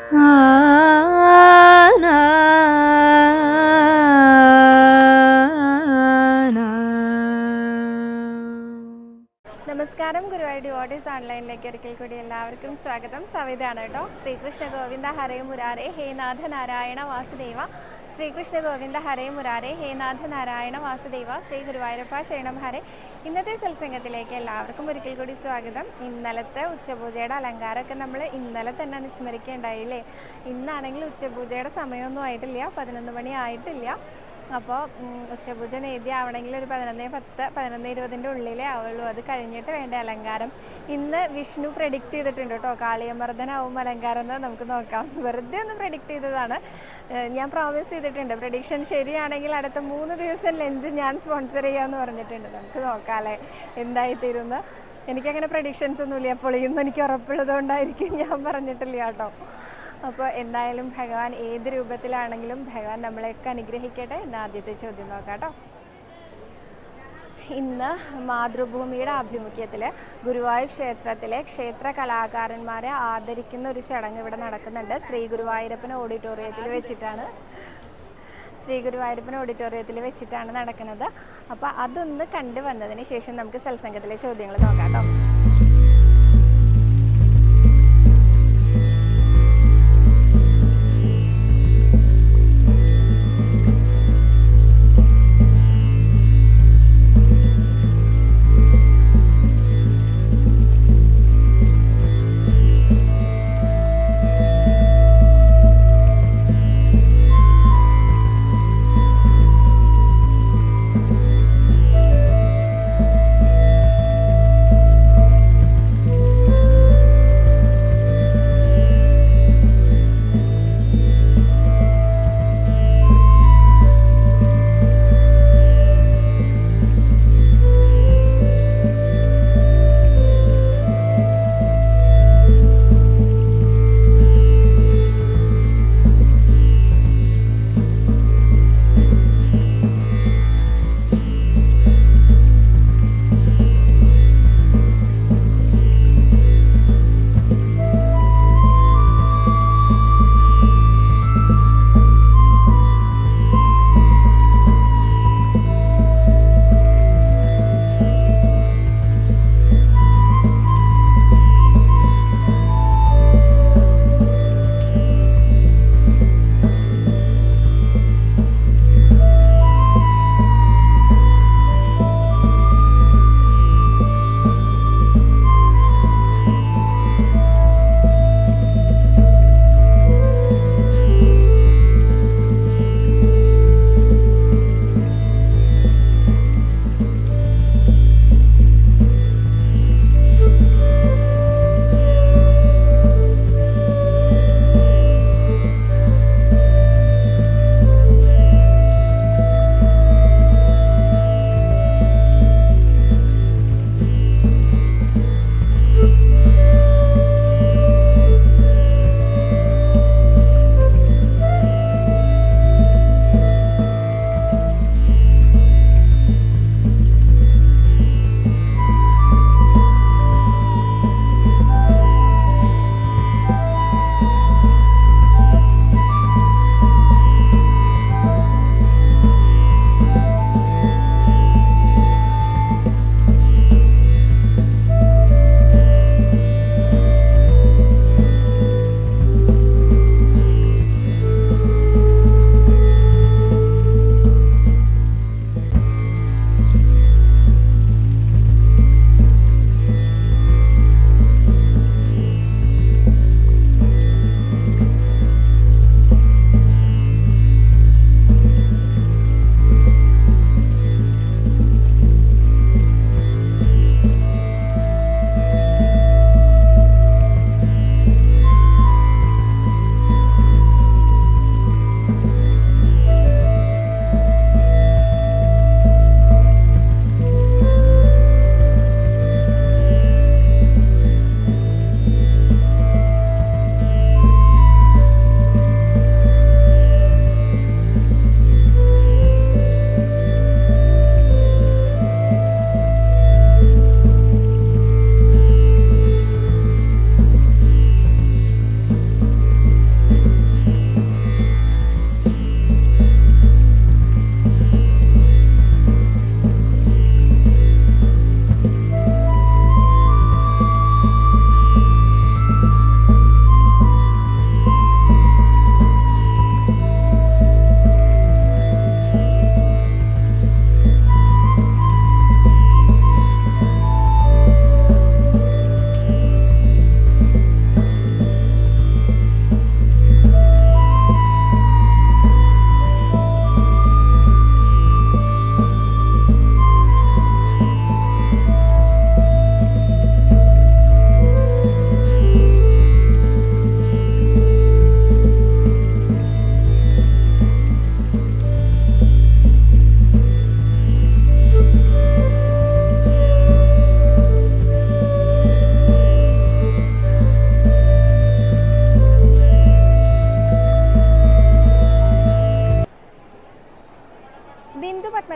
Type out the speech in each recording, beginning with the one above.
നമസ്കാരം, ഗുരുവായൂർ ഡിവോട്ടീസ് ഓൺലൈനിലേക്ക് ഒരിക്കൽ കൂടി എല്ലാവർക്കും സ്വാഗതം. സവിതയാണ് കേട്ടോ. ശ്രീകൃഷ്ണ ഗോവിന്ദ ഹരേ മുരാരേ ഹേ നാഥ നാരായണ വാസുദേവ. ശ്രീകൃഷ്ണ ഗോവിന്ദ ഹരേ മുരാരേ ഹേ നാഥ നാരായണ വാസുദേവ. ശ്രീ ഗുരുവായൂരപ്പ ശരണം ഹരേ. ഇന്നത്തെ സത്സംഗത്തിലേക്ക് എല്ലാവർക്കും ഒരിക്കൽ കൂടി സ്വാഗതം. ഇന്നലത്തെ ഉച്ചപൂജയുടെ അലങ്കാരമൊക്കെ നമ്മൾ ഇന്നലെ തന്നെ അനുസ്മരിക്കേണ്ടായില്ലേ. ഇന്നാണെങ്കിൽ ഉച്ചപൂജയുടെ സമയമൊന്നും ആയിട്ടില്ല, 11 മണി ആയിട്ടില്ല. അപ്പോൾ ഉച്ചപൂജ നേദ്യം ആവണമെങ്കിൽ ഒരു 11:10 11:20 ഉള്ളിലേ ആവുള്ളൂ. അത് കഴിഞ്ഞിട്ട് വേണ്ട അലങ്കാരം. ഇന്ന് വിഷ്ണു പ്രെഡിക്റ്റ് ചെയ്തിട്ടുണ്ട് കേട്ടോ, കാളിയമർദ്ദനാവും അലങ്കാരം എന്ന്. നമുക്ക് നോക്കാം. വെറുതെ ഒന്ന് പ്രെഡിക്റ്റ് ചെയ്തതാണ്. ഞാൻ പ്രോമിസ് ചെയ്തിട്ടുണ്ട്, പ്രഡിക്ഷൻ ശരിയാണെങ്കിൽ അടുത്ത 3 ദിവസം ലഞ്ച് ഞാൻ സ്പോൺസർ ചെയ്യാമെന്ന് പറഞ്ഞിട്ടുണ്ട്. നമുക്ക് നോക്കാം അല്ലേ എന്തായിത്തീരുന്ന. എനിക്കങ്ങനെ പ്രഡിക്ഷൻസ് ഒന്നുമില്ല, പൊളിയൊന്നും എനിക്ക് ഉറപ്പുള്ളത് കൊണ്ടായിരിക്കും ഞാൻ പറഞ്ഞിട്ടില്ല കേട്ടോ. അപ്പോൾ എന്തായാലും ഭഗവാൻ ഏത് രൂപത്തിലാണെങ്കിലും ഭഗവാൻ നമ്മളെയൊക്കെ അനുഗ്രഹിക്കട്ടെ. എന്ന ആദ്യത്തെ ചോദ്യം നോക്കാം കേട്ടോ. ഇന്ന് മാതൃഭൂമിയുടെ ആഭിമുഖ്യത്തിൽ ഗുരുവായൂർ ക്ഷേത്രത്തിലെ ക്ഷേത്ര കലാകാരന്മാരെ ആദരിക്കുന്ന ഒരു ചടങ്ങ് ഇവിടെ നടക്കുന്നുണ്ട്. ശ്രീ ഗുരുവായൂരപ്പൻ ഓഡിറ്റോറിയത്തിൽ വെച്ചിട്ടാണ് നടക്കുന്നത്. അപ്പോൾ അതൊന്ന് കണ്ടു വന്നതിന് ശേഷം നമുക്ക് സത്സംഗത്തിലെ ചോദ്യങ്ങൾ നോക്കാം കേട്ടോ.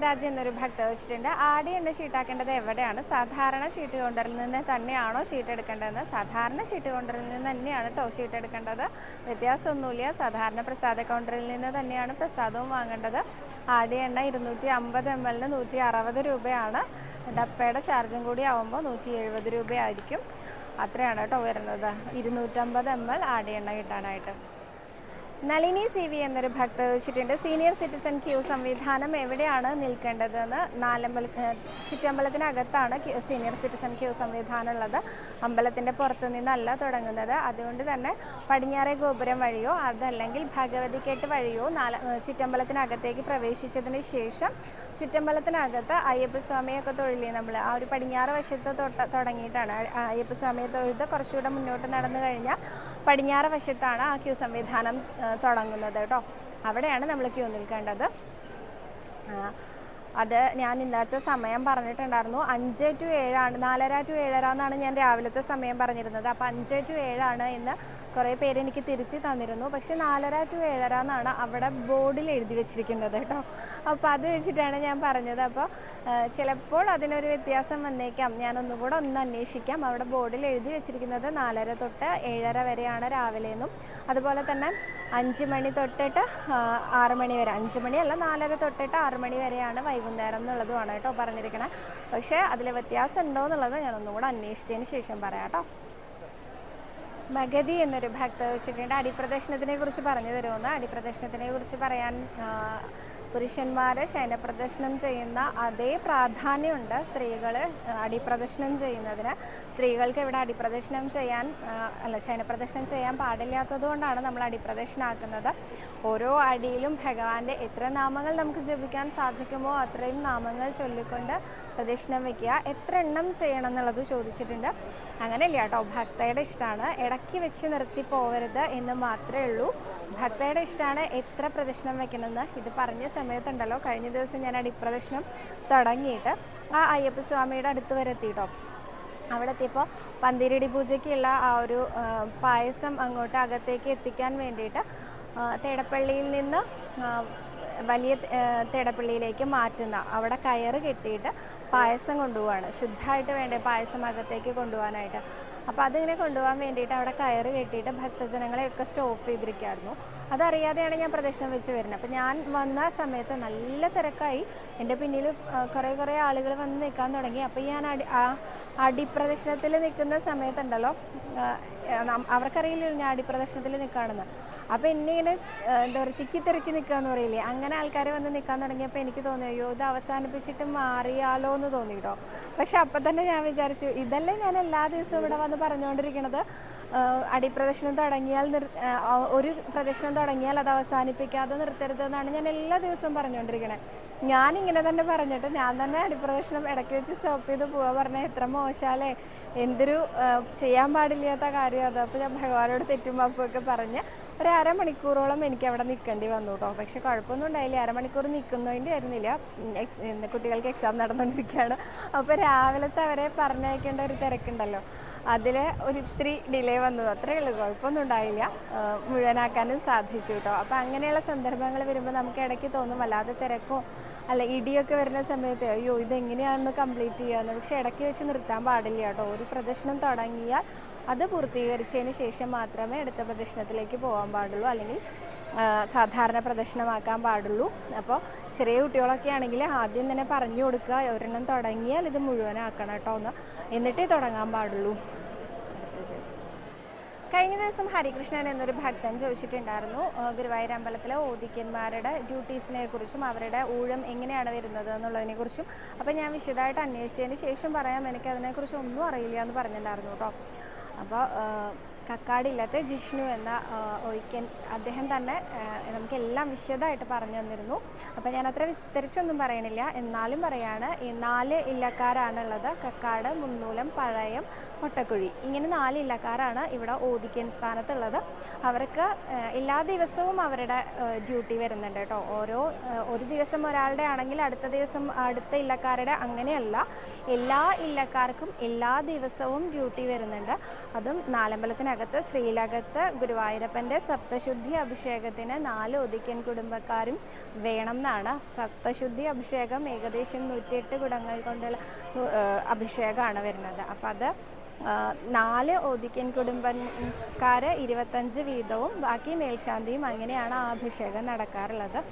ധർമ്മരാജ് എന്നൊരു ഭക്ത വെച്ചിട്ടുണ്ട്. ആടി എണ്ണ ഷീട്ടാക്കേണ്ടത് എവിടെയാണ്? സാധാരണ ഷീട്ട് കൗണ്ടറിൽ നിന്ന് തന്നെയാണോ ഷീട്ട് എടുക്കേണ്ടതെന്ന്? സാധാരണ ഷീട്ട് കൗണ്ടറിൽ നിന്ന് തന്നെയാണ് കേട്ടോ ഷീട്ട് എടുക്കേണ്ടത്. വ്യത്യാസമൊന്നുമില്ല. സാധാരണ പ്രസാദ കൗണ്ടറിൽ നിന്ന് തന്നെയാണ് പ്രസാദവും വാങ്ങേണ്ടത്. ആടി എണ്ണ 250 ml 160 രൂപയാണ്. ഡപ്പയുടെ ചാർജും കൂടി ആവുമ്പോൾ 170 രൂപയായിരിക്കും. അത്രയാണ് കേട്ടോ വരുന്നത് 250 ml ആടി എണ്ണ കിട്ടാനായിട്ട്. നളിനി സി വി എന്നൊരു ഭക്ത ചോദിച്ചിട്ടുണ്ട്, സീനിയർ സിറ്റിസൺ ക്യൂ സംവിധാനം എവിടെയാണ് നിൽക്കേണ്ടതെന്ന്? ചുറ്റമ്പലത്തിനകത്താണ് സീനിയർ സിറ്റിസൺ ക്യൂ സംവിധാനം ഉള്ളത്. അമ്പലത്തിൻ്റെ പുറത്തു നിന്നല്ല തുടങ്ങുന്നത്. അതുകൊണ്ട് തന്നെ പടിഞ്ഞാറേ ഗോപുരം വഴിയോ അതല്ലെങ്കിൽ ഭഗവതിക്കെട്ട് വഴിയോ ചുറ്റമ്പലത്തിനകത്തേക്ക് പ്രവേശിച്ചതിന് ശേഷം ചുറ്റമ്പലത്തിനകത്ത് അയ്യപ്പസ്വാമിയൊക്കെ തൊഴിലേ നമ്മൾ ആ ഒരു പടിഞ്ഞാറ് വശത്ത് തുടങ്ങിയിട്ടാണ്. അയ്യപ്പസ്വാമിയെ തൊഴുത് കുറച്ചുകൂടെ മുന്നോട്ട് നടന്നു കഴിഞ്ഞാൽ പടിഞ്ഞാറ് വശത്താണ് ആ ക്യൂ സംവിധാനം തുടങ്ങുന്നത് കേട്ടോ. അവിടെയാണ് നമ്മൾ ക്യൂ നിൽക്കേണ്ടത്. അത് ഞാൻ ഇന്നത്തെ സമയം പറഞ്ഞിട്ടുണ്ടായിരുന്നു. 5 to 7 4:30 to 7:30 എന്നാണ് ഞാൻ രാവിലത്തെ സമയം പറഞ്ഞിരുന്നത്. അപ്പോൾ 5 to 7 എന്ന് കുറേ പേര് എനിക്ക് തിരുത്തി തന്നിരുന്നു. പക്ഷേ 4:30 to 7:30 എന്നാണ് അവിടെ ബോർഡിൽ എഴുതി വെച്ചിരിക്കുന്നത് കേട്ടോ. അപ്പോൾ അത് വെച്ചിട്ടാണ് ഞാൻ പറഞ്ഞത്. അപ്പോൾ ചിലപ്പോൾ അതിനൊരു വ്യത്യാസം വന്നേക്കാം. ഞാനൊന്നും കൂടെ ഒന്ന് അന്വേഷിക്കാം. അവിടെ ബോർഡിൽ എഴുതി വെച്ചിരിക്കുന്നത് 4:30 തൊട്ട് 7:30 വരെയാണ് രാവിലെയെന്നും അതുപോലെ തന്നെ 5 മണി തൊട്ടിട്ട് 6 മണി വരെ, 5 മണിയല്ല 4:30 തൊട്ടിട്ട് 6 മണി വരെയാണ് വൈകുന്നേരം എന്നുള്ളതുമാണ് കേട്ടോ പറഞ്ഞിരിക്കണേ. പക്ഷേ അതിൽ വ്യത്യാസം ഉണ്ടോ എന്നുള്ളത് ഞാനൊന്നും കൂടെ അന്വേഷിച്ചതിന് ശേഷം പറയാം കേട്ടോ. ഭഗതി എന്നൊരു ഭക്ത വെച്ചിട്ടുണ്ട്, അടിപ്രദക്ഷിണത്തിനെ കുറിച്ച് പറഞ്ഞു തരുമെന്ന്. അടിപ്രദക്ഷിണത്തിനെ കുറിച്ച് പറയാൻ പുരുഷന്മാർ ശയനപ്രദക്ഷിണം ചെയ്യുന്ന അതേ പ്രാധാന്യമുണ്ട് സ്ത്രീകൾ അടിപ്രദക്ഷിണം ചെയ്യുന്നതിന്. സ്ത്രീകൾക്ക് ഇവിടെ അടിപ്രദക്ഷിണം ചെയ്യാൻ ശയനപ്രദക്ഷിണം ചെയ്യാൻ പാടില്ലാത്തത് കൊണ്ടാണ് നമ്മൾ അടിപ്രദക്ഷിണാക്കുന്നത്. ഓരോ അടിയിലും ഭഗവാന്റെ എത്ര നാമങ്ങൾ നമുക്ക് ജപിക്കാൻ സാധിക്കുമോ അത്രയും നാമങ്ങൾ ചൊല്ലിക്കൊണ്ട് പ്രദക്ഷിണം വയ്ക്കുക. എത്ര എണ്ണം ചെയ്യണം എന്നുള്ളത് ചോദിച്ചിട്ടുണ്ട്. അങ്ങനെയല്ല കേട്ടോ, ഭക്തയുടെ ഇഷ്ടമാണ്. ഇടയ്ക്ക് വെച്ച് നിർത്തി പോകരുത് എന്ന് മാത്രമേ ഉള്ളൂ. ഭക്തയുടെ ഇഷ്ടമാണ് എത്ര പ്രദക്ഷിണം വെക്കണമെന്ന്. ഇത് പറഞ്ഞ സമയത്തുണ്ടല്ലോ, കഴിഞ്ഞ ദിവസം ഞാൻ അടിപ്രദക്ഷിണം തുടങ്ങിയിട്ട് ആ അയ്യപ്പസ്വാമിയുടെ അടുത്ത് വരെ എത്തിയിട്ടോ. അവിടെ എത്തിയപ്പോൾ പന്തിരടി പൂജയ്ക്കുള്ള ആ ഒരു പായസം അങ്ങോട്ട് അകത്തേക്ക് എത്തിക്കാൻ വേണ്ടിയിട്ട് തേടപ്പള്ളിയിൽ നിന്ന് വലിയ തേടപ്പള്ളിയിലേക്ക് മാറ്റുന്ന അവിടെ കയറ് കെട്ടിയിട്ട് പായസം കൊണ്ടുപോവാണ്. ശുദ്ധമായിട്ട് വേണ്ടേ പായസം അകത്തേക്ക് കൊണ്ടുപോകാനായിട്ട്. അപ്പോൾ അതിങ്ങനെ കൊണ്ടുപോകാൻ വേണ്ടിയിട്ട് അവിടെ കയറ് കെട്ടിയിട്ട് ഭക്തജനങ്ങളെയൊക്കെ സ്റ്റോപ്പ് ചെയ്തിരിക്കുകയായിരുന്നു. അതറിയാതെയാണ് ഞാൻ പ്രദക്ഷിണം വെച്ച് വരുന്നത്. അപ്പോൾ ഞാൻ വന്ന സമയത്ത് നല്ല തിരക്കായി. എൻ്റെ പിന്നിൽ കുറേ ആളുകൾ വന്ന് നിൽക്കാൻ തുടങ്ങി. അപ്പോൾ ഞാൻ അടിപ്രദക്ഷിണത്തിൽ നിൽക്കുന്ന സമയത്തുണ്ടല്ലോ, അവർക്കറിയില്ലല്ലോ ഞാൻ അടിപ്രദക്ഷിണത്തിൽ നിൽക്കുകയാണെന്ന്. അപ്പോൾ എന്നെ ഇങ്ങനെ എന്താ പറയുക തിക്കി നിൽക്കുകയെന്ന് പറയില്ലേ, അങ്ങനെ ആൾക്കാർ വന്ന് നിൽക്കാൻ തുടങ്ങിയപ്പോൾ എനിക്ക് തോന്നി അയ്യോ ഇത് അവസാനിപ്പിച്ചിട്ട് മാറിയാലോ എന്ന് തോന്നി കേട്ടോ. പക്ഷെ അപ്പം തന്നെ ഞാൻ വിചാരിച്ചു ഇതല്ലേ ഞാൻ എല്ലാ ദിവസവും ഇവിടെ വന്ന് പറഞ്ഞുകൊണ്ടിരിക്കുന്നത്, അടിപ്രദക്ഷിണം തുടങ്ങിയാൽ ഒരു പ്രദക്ഷിണം തുടങ്ങിയാൽ അത് അവസാനിപ്പിക്കാതെ നിർത്തരുതെന്നാണ് ഞാൻ എല്ലാ ദിവസവും പറഞ്ഞുകൊണ്ടിരിക്കണത്. ഞാനിങ്ങനെ തന്നെ പറഞ്ഞിട്ട് ഞാൻ തന്നെ അടിപ്രദക്ഷിണം ഇടയ്ക്ക് വെച്ച് സ്റ്റോപ്പ് ചെയ്ത് പോവാൻ പറഞ്ഞാൽ എത്ര മോശമല്ലേ, എന്തൊരു ചെയ്യാൻ പാടില്ലാത്ത കാര്യം അത്. അപ്പോൾ ഞാൻ ഭഗവാനോട് തെറ്റും മാപ്പൊക്കെ പറഞ്ഞ് ഒരു അരമണിക്കൂറോളം എനിക്ക് അവിടെ നിൽക്കേണ്ടി വന്നു കേട്ടോ. പക്ഷെ കുഴപ്പമൊന്നും ഉണ്ടായില്ല. അരമണിക്കൂർ നിൽക്കുന്നതിൻ്റെ ആയിരുന്നില്ല, കുട്ടികൾക്ക് എക്സാം നടന്നുകൊണ്ടിരിക്കുകയാണ്. അപ്പോൾ രാവിലത്തെ അവരെ പറഞ്ഞയക്കേണ്ട ഒരു തിരക്കുണ്ടല്ലോ, അതിൽ ഒരിത്തിരി ഡിലേ വന്നു, അത്രയേ ഉള്ളൂ. കുഴപ്പമൊന്നും ഉണ്ടായില്ല, മുഴുവനാക്കാനും സാധിച്ചു കേട്ടോ. അപ്പോൾ അങ്ങനെയുള്ള സന്ദർഭങ്ങൾ വരുമ്പോൾ നമുക്ക് ഇടയ്ക്ക് തോന്നും വല്ലാതെ തിരക്കോ അല്ല ഇടിയൊക്കെ വരുന്ന സമയത്ത് അയ്യോ ഇതെങ്ങനെയാണെന്ന് കംപ്ലീറ്റ് ചെയ്യാമെന്ന്. പക്ഷെ ഇടയ്ക്ക് വെച്ച് നിർത്താൻ പാടില്ല കേട്ടോ. ഒരു പ്രദക്ഷിണം തുടങ്ങിയാൽ അത് പൂർത്തീകരിച്ചതിന് ശേഷം മാത്രമേ അടുത്ത പ്രദക്ഷിണത്തിലേക്ക് പോകാൻ പാടുള്ളൂ, അല്ലെങ്കിൽ സാധാരണ പ്രദക്ഷിണമാക്കാൻ പാടുള്ളൂ. അപ്പോൾ ചെറിയ കുട്ടികളൊക്കെ ആണെങ്കിൽ ആദ്യം തന്നെ പറഞ്ഞു കൊടുക്കുക, ഒരെണ്ണം തുടങ്ങിയാൽ ഇത് മുഴുവനാക്കണം കേട്ടോ എന്ന്, എന്നിട്ടേ തുടങ്ങാൻ പാടുള്ളൂ. കഴിഞ്ഞ ദിവസം ഹരികൃഷ്ണൻ എന്നൊരു ഭക്തൻ ചോദിച്ചിട്ടുണ്ടായിരുന്നു ഗുരുവായൂർ അമ്പലത്തിലെ ഓദിക്കന്മാരുടെ ഡ്യൂട്ടീസിനെ കുറിച്ചും അവരുടെ ഊഴം എങ്ങനെയാണ് വരുന്നത് എന്നുള്ളതിനെ കുറിച്ചും. അപ്പോൾ ഞാൻ വിശദമായിട്ട് അന്വേഷിച്ചതിന് ശേഷം പറയാം, എനിക്ക് അതിനെക്കുറിച്ച് ഒന്നും അറിയില്ല എന്ന് പറഞ്ഞിട്ടുണ്ടായിരുന്നു കേട്ടോ. അപ്പോൾ കക്കാടില്ലത്തെ ജിഷ്ണു എന്ന ഒഴിക്കൻ അദ്ദേഹം തന്നെ നമുക്കെല്ലാം വിശദമായിട്ട് പറഞ്ഞു തന്നിരുന്നു. അപ്പോൾ ഞാൻ അത്ര വിസ്തരിച്ചൊന്നും പറയണില്ല, എന്നാലും പറയാണ് ഈ 4 ഇല്ലക്കാരാണുള്ളത്. കക്കാട്, മുന്നൂലം, പഴയം, പൊട്ടക്കുഴി, ഇങ്ങനെ 4 ഇല്ലക്കാരാണ് ഇവിടെ ഓദിക്കൻ സ്ഥാനത്തുള്ളത്. അവർക്ക് എല്ലാ ദിവസവും അവരുടെ ഡ്യൂട്ടി വരുന്നുണ്ട് കേട്ടോ. ഒരു ദിവസം ഒരാളുടെ ആണെങ്കിൽ അടുത്ത ദിവസം അടുത്ത ഇല്ലക്കാരുടെ, അങ്ങനെയല്ല, എല്ലാ ഇല്ലക്കാർക്കും എല്ലാ ദിവസവും ഡ്യൂട്ടി വരുന്നുണ്ട്. അതും നാലമ്പലത്തിനകത്ത് ശ്രീലകത്ത് ഗുരുവായൂരപ്പൻ്റെ സപ്തശുദ്ധി അഭിഷേകത്തിന് 4 ഒതിക്കൻ കുടുംബക്കാരും വേണം എന്നാണ്. സപ്തശുദ്ധി അഭിഷേകം ഏകദേശം 108 കുടങ്ങൾ കൊണ്ടുള്ള അഭിഷേകമാണ് വരുന്നത്. അപ്പം അത് 4 ഒതിക്കൻ കുടുംബക്കാർ 25 വീതവും ബാക്കി മേൽശാന്തിയും, അങ്ങനെയാണ് ആ അഭിഷേകം നടക്കാറുള്ളത്.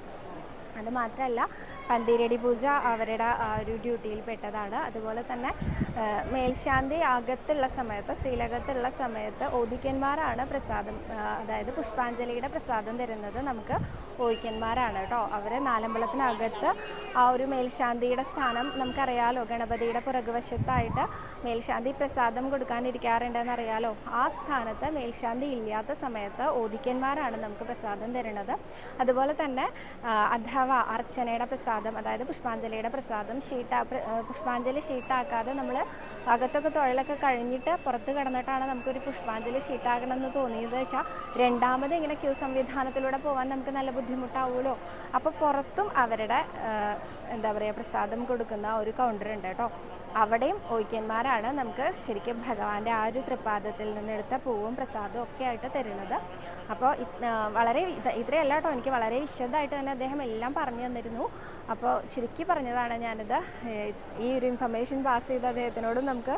അതുമാത്രമല്ല പന്തീരടി പൂജ അവരുടെ ഒരു ഡ്യൂട്ടിയിൽ പെട്ടതാണ്. അതുപോലെ തന്നെ മേൽശാന്തി അകത്തുള്ള സമയത്ത്, ശ്രീലകത്തുള്ള സമയത്ത് ഓദിക്കന്മാരാണ് പ്രസാദം, അതായത് പുഷ്പാഞ്ജലിയുടെ പ്രസാദം തരുന്നത് നമുക്ക് ഓദിക്കന്മാരാണ് കേട്ടോ. അവർ നാലമ്പലത്തിനകത്ത് ആ ഒരു മേൽശാന്തിയുടെ സ്ഥാനം നമുക്കറിയാലോ, ഗണപതിയുടെ പുറകുവശത്തായിട്ട് മേൽശാന്തി പ്രസാദം കൊടുക്കാനിരിക്കാറുണ്ടെന്ന് അറിയാലോ. ആ സ്ഥാനത്ത് മേൽശാന്തി ഇല്ലാത്ത സമയത്ത് ഓദിക്കന്മാരാണ് നമുക്ക് പ്രസാദം തരുന്നത്. അതുപോലെ തന്നെ അർച്ചനയുടെ പ്രസാദം, അതായത് പുഷ്പാഞ്ജലിയുടെ പ്രസാദം പുഷ്പാഞ്ജലി ഷീട്ടാക്കാതെ നമ്മൾ അകത്തൊക്കെ തൊഴിലൊക്കെ കഴിഞ്ഞിട്ട് പുറത്ത് കിടന്നിട്ടാണ് നമുക്കൊരു പുഷ്പാഞ്ജലി ഷീട്ടാകണമെന്ന് തോന്നിയത് വെച്ചാൽ രണ്ടാമത് ഇങ്ങനെ ക്യൂ സംവിധാനത്തിലൂടെ പോകാൻ നമുക്ക് നല്ല ബുദ്ധിമുട്ടാവുമല്ലോ. അപ്പോൾ പുറത്തും അവരുടെ പ്രസാദം കൊടുക്കുന്ന ഒരു കൗണ്ടർ ഉണ്ട് കേട്ടോ. അവിടെയും ഓയ്ക്കന്മാരാണ് നമുക്ക് ശരിക്കും ഭഗവാന്റെ ആ ഒരു തൃപ്പാദത്തിൽ നിന്നെടുത്ത പൂവും പ്രസാദവും ഒക്കെ ആയിട്ട് തരുന്നത്. അപ്പോൾ വളരെ ഇത്രയല്ല കേട്ടോ, എനിക്ക് വളരെ വിശദമായിട്ട് തന്നെ അദ്ദേഹം എല്ലാം പറഞ്ഞു തന്നിരുന്നു. അപ്പോൾ ചുരുക്കി പറഞ്ഞതാണ് ഞാനിത്. ഈ ഒരു ഇൻഫർമേഷൻ പാസ് ചെയ്ത അദ്ദേഹത്തിനോടും നമുക്ക്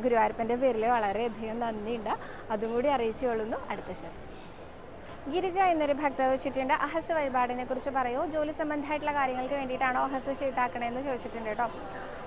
ഗുരുവായൂരപ്പൻ്റെ പേരിൽ വളരെയധികം നന്ദിയുണ്ട്. അതും കൂടി അറിയിച്ചു കൊള്ളുന്നു. അടുത്ത ശരി. ഗിരിജ എന്നൊരു ഭക്ത ചോദിച്ചിട്ടുണ്ട്, അഹസ് വഴിപാടിനെ കുറിച്ച് പറയൂ. ജോലി സംബന്ധമായിട്ടുള്ള കാര്യങ്ങൾക്ക് വേണ്ടിയിട്ടാണോ അഹസ് ഷീട്ടാക്കണമെന്ന് ചോദിച്ചിട്ടുണ്ട് കേട്ടോ.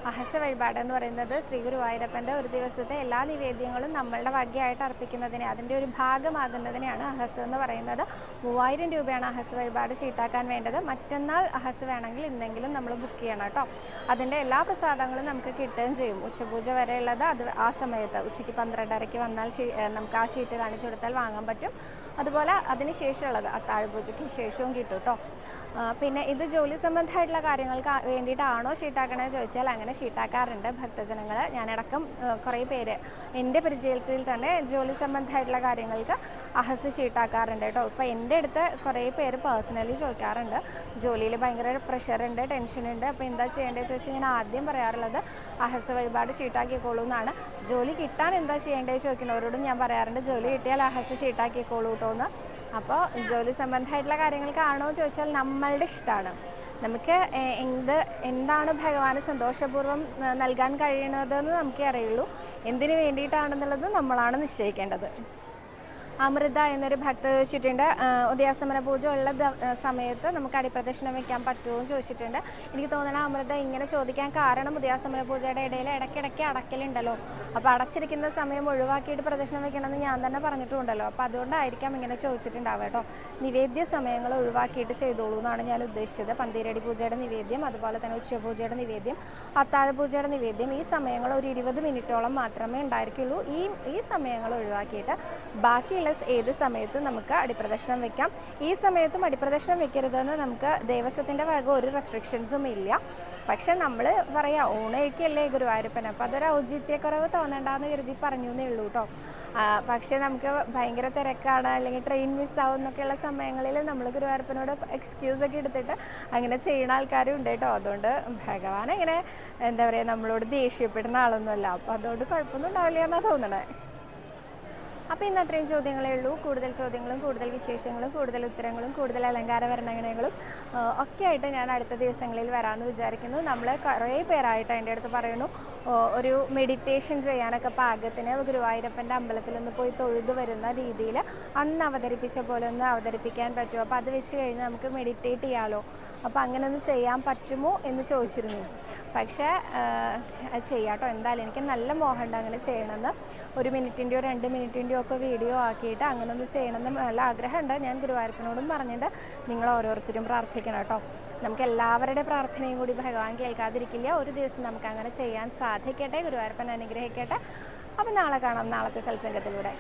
അഹസ് വഴിപാട് എന്ന് പറയുന്നത് ശ്രീ ഗുരുവായൂരപ്പൻ്റെ ഒരു ദിവസത്തെ എല്ലാ നിവേദ്യങ്ങളും നമ്മളുടെ ഭാഗ്യമായിട്ട് അർപ്പിക്കുന്നതിനെ, അതിൻ്റെ ഒരു ഭാഗമാകുന്നതിനെയാണ് അഹസ് എന്ന് പറയുന്നത്. 3000 രൂപയാണ് അഹസ് വഴിപാട് ഷീട്ടാക്കാൻ വേണ്ടത്. മറ്റന്നാൾ അഹസ് വേണമെങ്കിൽ ഇന്നെങ്കിലും നമ്മൾ ബുക്ക് ചെയ്യണം കേട്ടോ. അതിൻ്റെ എല്ലാ പ്രസാദങ്ങളും നമുക്ക് കിട്ടുകയും ചെയ്യും. ഉച്ചപൂജ വരെയുള്ളത് അത് ആ സമയത്ത് ഉച്ചയ്ക്ക് 12:30 വന്നാൽ നമുക്ക് ആ ഷീറ്റ് കാണിച്ചു കൊടുത്താൽ വാങ്ങാൻ പറ്റും. അതുപോലെ അതിന് ശേഷമുള്ളത് അത്താഴപൂജയ്ക്ക് ശേഷവും കിട്ടും കേട്ടോ. പിന്നെ ഇത് ജോലി സംബന്ധമായിട്ടുള്ള കാര്യങ്ങൾക്ക് വേണ്ടിയിട്ടാണോ ഷീട്ടാക്കണമെന്ന് ചോദിച്ചാൽ അങ്ങനെ ഷീട്ടാക്കാറുണ്ട് ഭക്തജനങ്ങൾ. ഞാനടക്കം കുറേ പേര് എൻ്റെ പരിചയത്തിൽ തന്നെ ജോലി സംബന്ധമായിട്ടുള്ള കാര്യങ്ങൾക്ക് അഹസ് ഷീട്ടാക്കാറുണ്ട് കേട്ടോ. ഇപ്പോൾ എൻ്റെ അടുത്ത് കുറേ പേര് പേഴ്സണലി ചോദിക്കാറുണ്ട്, ജോലിയിൽ ഭയങ്കര പ്രഷറുണ്ട്, ടെൻഷനുണ്ട്, അപ്പോൾ എന്താ ചെയ്യേണ്ടതെന്ന് ചോദിച്ചാൽ ഞാൻ ആദ്യം പറയാറുള്ളത് അഹസ് വഴിപാട് ഷീട്ടാക്കിക്കോളൂ എന്നാണ്. ജോലി കിട്ടാൻ എന്താ ചെയ്യേണ്ടതെന്ന് ചോദിക്കുന്നവരോടും ഞാൻ പറയാറുണ്ട് ജോലി കിട്ടിയാൽ അഹസ് ഷീട്ടാക്കിക്കോളൂ കേട്ടോ എന്ന്. അപ്പോൾ ജോലി സംബന്ധമായിട്ടുള്ള കാര്യങ്ങൾക്കാണോ ചോദിച്ചാൽ നമ്മളുടെ ഇഷ്ടമാണ്. നമുക്ക് എന്താണ് ഭഗവാന് സന്തോഷപൂർവ്വം നൽകാൻ കഴിയുന്നതെന്ന് നമുക്കേ അറിയുള്ളൂ. എന്തിനു വേണ്ടിയിട്ടാണെന്നുള്ളത് നമ്മളാണ് നിശ്ചയിക്കേണ്ടത്. അമൃത എന്നൊരു ഭക്ത ചോദിച്ചിട്ടുണ്ട്, ഉദയാസ്തമന പൂജ ഉള്ള സമയത്ത് നമുക്ക് അടിപ്രദക്ഷിണം വയ്ക്കാൻ പറ്റുമോ എന്ന് ചോദിച്ചിട്ടുണ്ട്. എനിക്ക് തോന്നണം അമൃത ഇങ്ങനെ ചോദിക്കാൻ കാരണം ഉദയാസ്തമന പൂജയുടെ ഇടയിൽ ഇടയ്ക്കിടയ്ക്ക് അടയ്ക്കലുണ്ടല്ലോ. അപ്പോൾ അടച്ചിരിക്കുന്ന സമയം ഒഴിവാക്കിയിട്ട് പ്രദക്ഷിണം വയ്ക്കണമെന്ന് ഞാൻ തന്നെ പറഞ്ഞിട്ടുണ്ടല്ലോ. അപ്പോൾ അതുകൊണ്ടായിരിക്കാം ഇങ്ങനെ ചോദിച്ചിട്ടുണ്ടാവുക കേട്ടോ. നിവേദ്യ സമയങ്ങൾ ഒഴിവാക്കിയിട്ട് ചെയ്തോളൂ എന്നാണ് ഞാൻ ഉദ്ദേശിച്ചത്. പന്തീരടി പൂജയുടെ നിവേദ്യം, അതുപോലെ തന്നെ ഉച്ചപൂജയുടെ നിവേദ്യം, അത്താഴപൂജയുടെ നിവേദ്യം, ഈ സമയങ്ങൾ ഒരു 20 മിനിറ്റോളം മാത്രമേ ഉണ്ടായിരിക്കുള്ളൂ. ഈ സമയങ്ങൾ ഒഴിവാക്കിയിട്ട് ബാക്കി ഏത് സമയത്തും നമുക്ക് അടിപ്രദക്ഷിണം വെക്കാം. ഈ സമയത്തും അടിപ്രദക്ഷിണം വെക്കരുതെന്ന് നമുക്ക് ദേവസ്വത്തിൻ്റെ വക ഒരു റെസ്ട്രിക്ഷൻസും ഇല്ല. പക്ഷെ നമ്മൾ പറയാം ഊണഴിക്കല്ലേ ഗുരുവായൂരപ്പൻ, അപ്പോൾ അതൊരു ഔചിത്യക്കുറവ് തോന്നണ്ടെന്ന് കരുതി പറഞ്ഞു എന്നേ ഉള്ളൂ കേട്ടോ. പക്ഷേ നമുക്ക് ഭയങ്കര തിരക്കാണ്, അല്ലെങ്കിൽ ട്രെയിൻ മിസ്സാവും എന്നൊക്കെയുള്ള സമയങ്ങളിൽ നമ്മൾ ഗുരുവായൂരപ്പനോട് എക്സ്ക്യൂസൊക്കെ എടുത്തിട്ട് അങ്ങനെ ചെയ്യുന്ന ആൾക്കാരും ഉണ്ട് കേട്ടോ. അതുകൊണ്ട് ഭഗവാൻ ഇങ്ങനെ നമ്മളോട് ദേഷ്യപ്പെടുന്ന ആളൊന്നുമല്ല. അപ്പോൾ അതുകൊണ്ട് കുഴപ്പമൊന്നും ഉണ്ടാവില്ല എന്നാണ് തോന്നണേ. അപ്പോൾ ഇന്ന് അത്രയും ചോദ്യങ്ങളേ ഉള്ളൂ. കൂടുതൽ ചോദ്യങ്ങളും കൂടുതൽ വിശേഷങ്ങളും കൂടുതൽ ഉത്തരങ്ങളും കൂടുതൽ അലങ്കാര വർണ്ണനകളും ഒക്കെ ആയിട്ട് ഞാൻ അടുത്ത ദിവസങ്ങളിൽ വരാമെന്ന് വിചാരിക്കുന്നു. നമ്മൾ കുറേ പേരായിട്ട് എൻ്റെ അടുത്ത് പറയുന്നു ഒരു മെഡിറ്റേഷൻ ചെയ്യാനൊക്കെ പാകത്തിന് ഗുരുവായൂരപ്പൻ്റെ അമ്പലത്തിലൊന്ന് പോയി തൊഴുതു വരുന്ന രീതിയിൽ അന്ന് അവതരിപ്പിച്ച പോലെ ഒന്ന് അവതരിപ്പിക്കാൻ പറ്റുമോ, അപ്പോൾ അത് വെച്ച് കഴിഞ്ഞാൽ നമുക്ക് മെഡിറ്റേറ്റ് ചെയ്യാമല്ലോ, അപ്പോൾ അങ്ങനെ ഒന്ന് ചെയ്യാൻ പറ്റുമോ എന്ന് ചോദിച്ചിരുന്നു. പക്ഷേ ചെയ്യാം കേട്ടോ. എന്തായാലും എനിക്ക് നല്ല മോഹമുണ്ട് അങ്ങനെ ചെയ്യണമെന്ന്. 1 മിനിറ്റിൻ്റെയോ 2 മിനിറ്റിൻ്റെയോ ഒക്കെ വീഡിയോ ആക്കിയിട്ട് അങ്ങനെ ഒന്ന് ചെയ്യണമെന്ന് നല്ല ആഗ്രഹമുണ്ട്. ഞാൻ ഗുരുവായൂരപ്പനോടും പറഞ്ഞിട്ട് നിങ്ങൾ ഓരോരുത്തരും പ്രാർത്ഥിക്കണം കേട്ടോ. നമുക്ക് എല്ലാവരുടെ പ്രാർത്ഥനയും കൂടി ഭഗവാൻ കേൾക്കാതിരിക്കില്ല. ഒരു ദിവസം നമുക്ക് അങ്ങനെ ചെയ്യാൻ സാധിക്കട്ടെ. ഗുരുവായൂരപ്പൻ അനുഗ്രഹിക്കട്ടെ. അപ്പം നാളെ കാണാം, നാളത്തെ സത്സംഗത്തിലൂടെ.